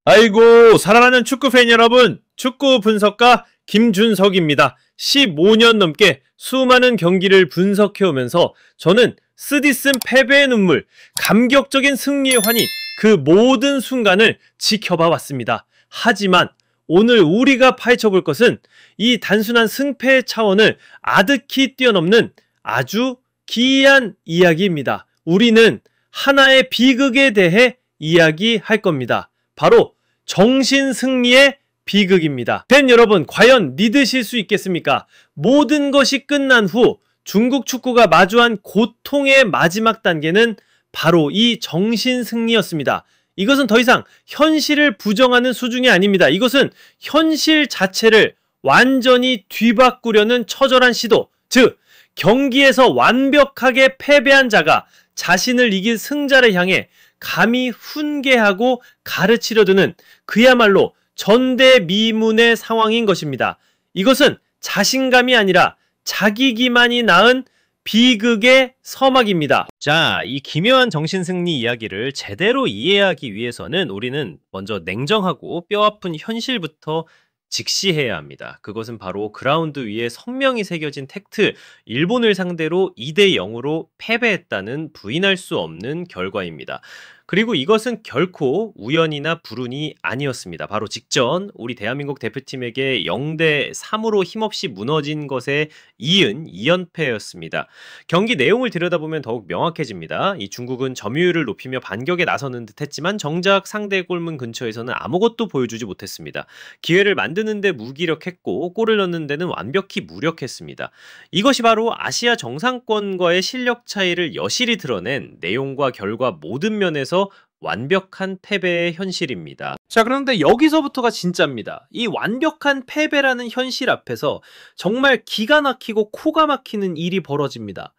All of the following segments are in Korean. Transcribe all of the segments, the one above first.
아이고, 사랑하는 축구팬 여러분, 축구 분석가 김준석입니다. 15년 넘게 수많은 경기를 분석해오면서 저는 쓰디쓴 패배의 눈물, 감격적인 승리의 환희, 그 모든 순간을 지켜봐 왔습니다. 하지만 오늘 우리가 파헤쳐볼 것은 이 단순한 승패의 차원을 아득히 뛰어넘는 아주 기이한 이야기입니다. 우리는 하나의 비극에 대해 이야기할 겁니다. 바로 정신승리의 비극입니다. 팬 여러분, 과연 믿으실 수 있겠습니까? 모든 것이 끝난 후 중국 축구가 마주한 고통의 마지막 단계는 바로 이 정신승리였습니다. 이것은 더 이상 현실을 부정하는 수준이 아닙니다. 이것은 현실 자체를 완전히 뒤바꾸려는 처절한 시도, 즉 경기에서 완벽하게 패배한 자가 자신을 이길 승자를 향해 감히 훈계하고 가르치려 드는 그야말로 전대미문의 상황인 것입니다. 이것은 자신감이 아니라 자기 기만이 낳은 비극의 서막입니다. 자, 이 기묘한 정신승리 이야기를 제대로 이해하기 위해서는 우리는 먼저 냉정하고 뼈아픈 현실부터 직시해야 합니다. 그것은 바로 그라운드 위에 선명히 새겨진 텍트, 일본을 상대로 2대 0으로 패배했다는 부인할 수 없는 결과입니다. 그리고 이것은 결코 우연이나 불운이 아니었습니다. 바로 직전 우리 대한민국 대표팀에게 0대 3으로 힘없이 무너진 것에 이은 2연패였습니다. 경기 내용을 들여다보면 더욱 명확해집니다. 이 중국은 점유율을 높이며 반격에 나서는 듯 했지만 정작 상대 골문 근처에서는 아무것도 보여주지 못했습니다. 기회를 만드는 데 무기력했고 골을 넣는 데는 완벽히 무력했습니다. 이것이 바로 아시아 정상권과의 실력 차이를 여실히 드러낸 내용과 결과 모든 면에서 완벽한 패배의 현실입니다. 자, 그런데 여기서부터가 진짜입니다. 이 완벽한 패배라는 현실 앞에서 정말 기가 막히고 코가 막히는 일이 벌어집니다.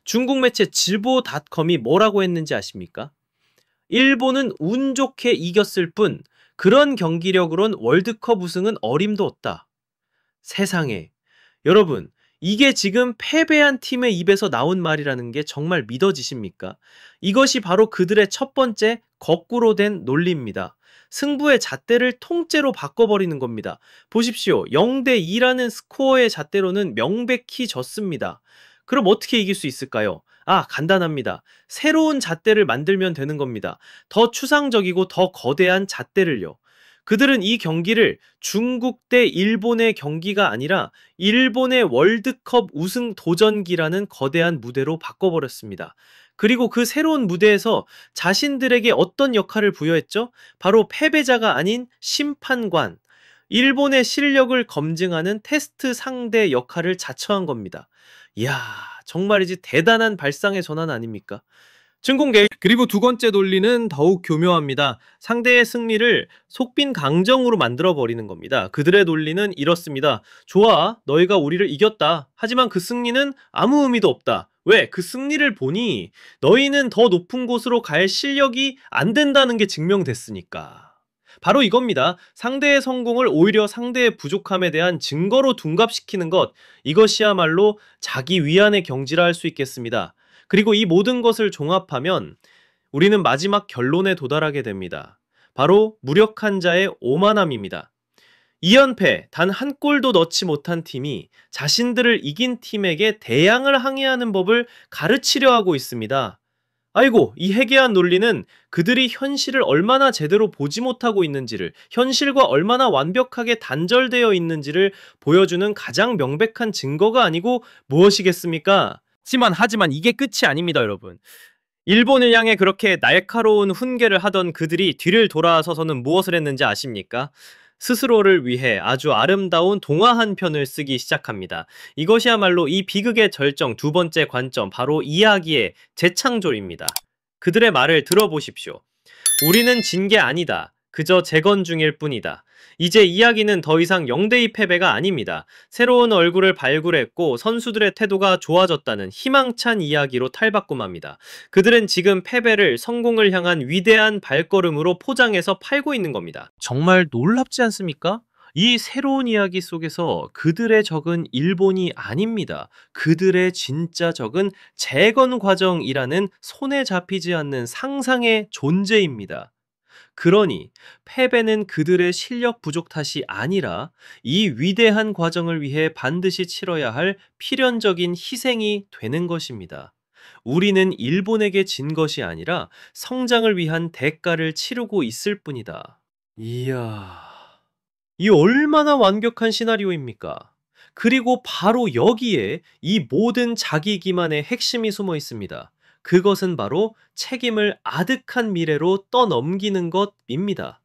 중국 매체 질보닷컴이 뭐라고 했는지 아십니까? 일본은 운 좋게 이겼을 뿐 그런 경기력으론 월드컵 우승은 어림도 없다. 세상에, 여러분, 이게 지금 패배한 팀의 입에서 나온 말이라는 게 정말 믿어지십니까? 이것이 바로 그들의 첫 번째 거꾸로 된 논리입니다. 승부의 잣대를 통째로 바꿔버리는 겁니다. 보십시오. 0대 2라는 스코어의 잣대로는 명백히 졌습니다. 그럼 어떻게 이길 수 있을까요? 아, 간단합니다. 새로운 잣대를 만들면 되는 겁니다. 더 추상적이고 더 거대한 잣대를요. 그들은 이 경기를 중국 대 일본의 경기가 아니라 일본의 월드컵 우승 도전기라는 거대한 무대로 바꿔버렸습니다. 그리고 그 새로운 무대에서 자신들에게 어떤 역할을 부여했죠? 바로 패배자가 아닌 심판관, 일본의 실력을 검증하는 테스트 상대 역할을 자처한 겁니다. 이야, 정말이지 대단한 발상의 전환 아닙니까? 증공개. 그리고 두 번째 논리는 더욱 교묘합니다. 상대의 승리를 속빈 강정으로 만들어버리는 겁니다. 그들의 논리는 이렇습니다. 좋아, 너희가 우리를 이겼다. 하지만 그 승리는 아무 의미도 없다. 왜? 그 승리를 보니 너희는 더 높은 곳으로 갈 실력이 안 된다는 게 증명됐으니까. 바로 이겁니다. 상대의 성공을 오히려 상대의 부족함에 대한 증거로 둔갑시키는 것. 이것이야말로 자기 위안의 경지라 할 수 있겠습니다. 그리고 이 모든 것을 종합하면 우리는 마지막 결론에 도달하게 됩니다. 바로 무력한 자의 오만함입니다. 2연패, 단 한 골도 넣지 못한 팀이 자신들을 이긴 팀에게 대항을 항해하는 법을 가르치려 하고 있습니다. 아이고, 이 해괴한 논리는 그들이 현실을 얼마나 제대로 보지 못하고 있는지를, 현실과 얼마나 완벽하게 단절되어 있는지를 보여주는 가장 명백한 증거가 아니고 무엇이겠습니까? 하지만 이게 끝이 아닙니다, 여러분. 일본을 향해 그렇게 날카로운 훈계를 하던 그들이 뒤를 돌아서서는 무엇을 했는지 아십니까? 스스로를 위해 아주 아름다운 동화 한 편을 쓰기 시작합니다. 이것이야말로 이 비극의 절정 두 번째 관점, 바로 이야기의 재창조입니다. 그들의 말을 들어보십시오. 우리는 진 게 아니다. 그저 재건 중일 뿐이다. 이제 이야기는 더 이상 0대2 패배가 아닙니다. 새로운 얼굴을 발굴했고 선수들의 태도가 좋아졌다는 희망찬 이야기로 탈바꿈합니다. 그들은 지금 패배를 성공을 향한 위대한 발걸음으로 포장해서 팔고 있는 겁니다. 정말 놀랍지 않습니까? 이 새로운 이야기 속에서 그들의 적은 일본이 아닙니다. 그들의 진짜 적은 재건 과정이라는 손에 잡히지 않는 상상의 존재입니다. 그러니 패배는 그들의 실력 부족 탓이 아니라 이 위대한 과정을 위해 반드시 치러야 할 필연적인 희생이 되는 것입니다. 우리는 일본에게 진 것이 아니라 성장을 위한 대가를 치르고 있을 뿐이다. 이야, 이 얼마나 완벽한 시나리오입니까? 그리고 바로 여기에 이 모든 자기 기만의 핵심이 숨어 있습니다. 그것은 바로 책임을 아득한 미래로 떠넘기는 것입니다.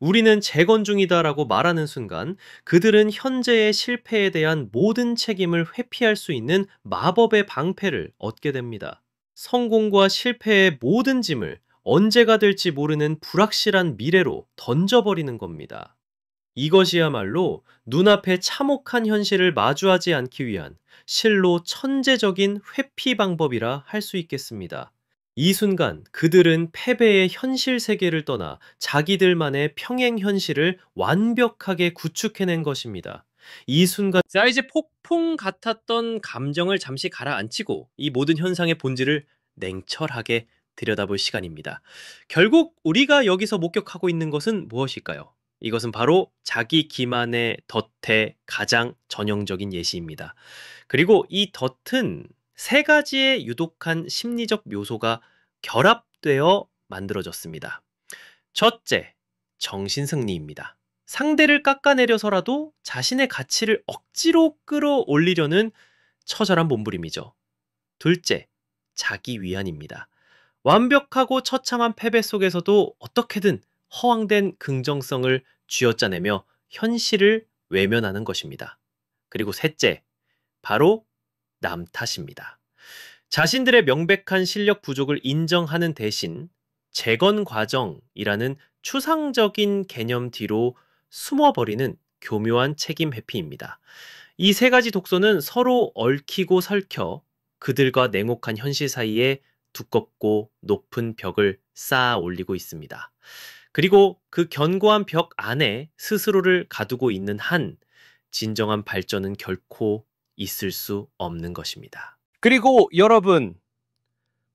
우리는 재건 중이다라고 말하는 순간 그들은 현재의 실패에 대한 모든 책임을 회피할 수 있는 마법의 방패를 얻게 됩니다. 성공과 실패의 모든 짐을 언제가 될지 모르는 불확실한 미래로 던져버리는 겁니다. 이것이야말로 눈앞의 참혹한 현실을 마주하지 않기 위한 실로 천재적인 회피 방법이라 할 수 있겠습니다. 이 순간 그들은 패배의 현실 세계를 떠나 자기들만의 평행 현실을 완벽하게 구축해낸 것입니다. 이 순간 자, 이제 폭풍 같았던 감정을 잠시 가라앉히고 이 모든 현상의 본질을 냉철하게 들여다볼 시간입니다. 결국 우리가 여기서 목격하고 있는 것은 무엇일까요? 이것은 바로 자기 기만의 덫의 가장 전형적인 예시입니다. 그리고 이 덫은 세 가지의 유독한 심리적 묘소가 결합되어 만들어졌습니다. 첫째, 정신승리입니다. 상대를 깎아내려서라도 자신의 가치를 억지로 끌어올리려는 처절한 몸부림이죠. 둘째, 자기 위안입니다. 완벽하고 처참한 패배 속에서도 어떻게든 허황된 긍정성을 쥐어짜내며 현실을 외면하는 것입니다. 그리고 셋째, 바로 남 탓입니다. 자신들의 명백한 실력 부족을 인정하는 대신 재건 과정이라는 추상적인 개념 뒤로 숨어버리는 교묘한 책임 회피입니다. 이 세 가지 독소는 서로 얽히고 설켜 그들과 냉혹한 현실 사이에 두껍고 높은 벽을 쌓아 올리고 있습니다. 그리고 그 견고한 벽 안에 스스로를 가두고 있는 한 진정한 발전은 결코 있을 수 없는 것입니다. 그리고 여러분,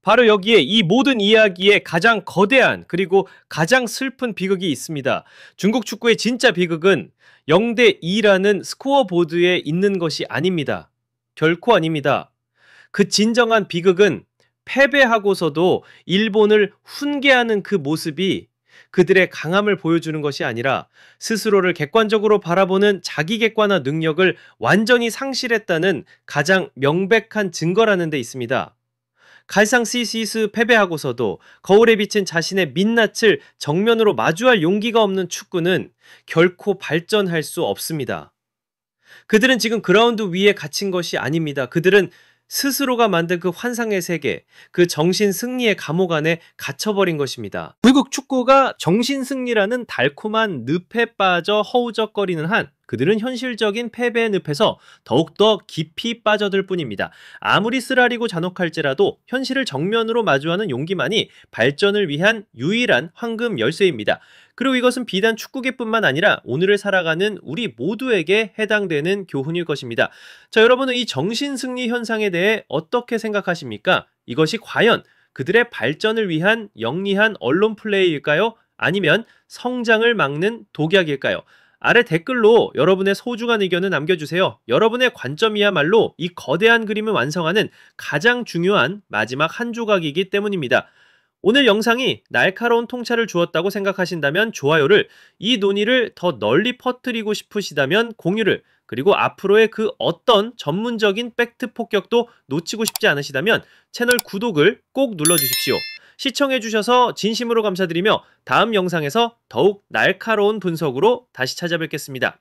바로 여기에 이 모든 이야기의 가장 거대한 그리고 가장 슬픈 비극이 있습니다. 중국 축구의 진짜 비극은 0대2라는 스코어 보드에 있는 것이 아닙니다. 결코 아닙니다. 그 진정한 비극은 패배하고서도 일본을 훈계하는 그 모습이 그들의 강함을 보여주는 것이 아니라 스스로를 객관적으로 바라보는 자기 객관화 능력을 완전히 상실했다는 가장 명백한 증거라는 데 있습니다. 갈상 시시스 패배하고서도 거울에 비친 자신의 민낯을 정면으로 마주할 용기가 없는 축구는 결코 발전할 수 없습니다. 그들은 지금 그라운드 위에 갇힌 것이 아닙니다. 그들은 스스로가 만든 그 환상의 세계, 그 정신 승리의 감옥 안에 갇혀버린 것입니다. 결국 축구가 정신 승리라는 달콤한 늪에 빠져 허우적거리는 한 그들은 현실적인 패배의 늪에서 더욱더 깊이 빠져들 뿐입니다. 아무리 쓰라리고 잔혹할지라도 현실을 정면으로 마주하는 용기만이 발전을 위한 유일한 황금 열쇠입니다. 그리고 이것은 비단 축구계뿐만 아니라 오늘을 살아가는 우리 모두에게 해당되는 교훈일 것입니다. 자, 여러분은 이 정신승리 현상에 대해 어떻게 생각하십니까? 이것이 과연 그들의 발전을 위한 영리한 언론 플레이일까요? 아니면 성장을 막는 독약일까요? 아래 댓글로 여러분의 소중한 의견을 남겨주세요. 여러분의 관점이야말로 이 거대한 그림을 완성하는 가장 중요한 마지막 한 조각이기 때문입니다. 오늘 영상이 날카로운 통찰을 주었다고 생각하신다면 좋아요를, 이 논의를 더 널리 퍼뜨리고 싶으시다면 공유를, 그리고 앞으로의 그 어떤 전문적인 팩트 폭격도 놓치고 싶지 않으시다면 채널 구독을 꼭 눌러주십시오. 시청해주셔서 진심으로 감사드리며 다음 영상에서 더욱 날카로운 분석으로 다시 찾아뵙겠습니다.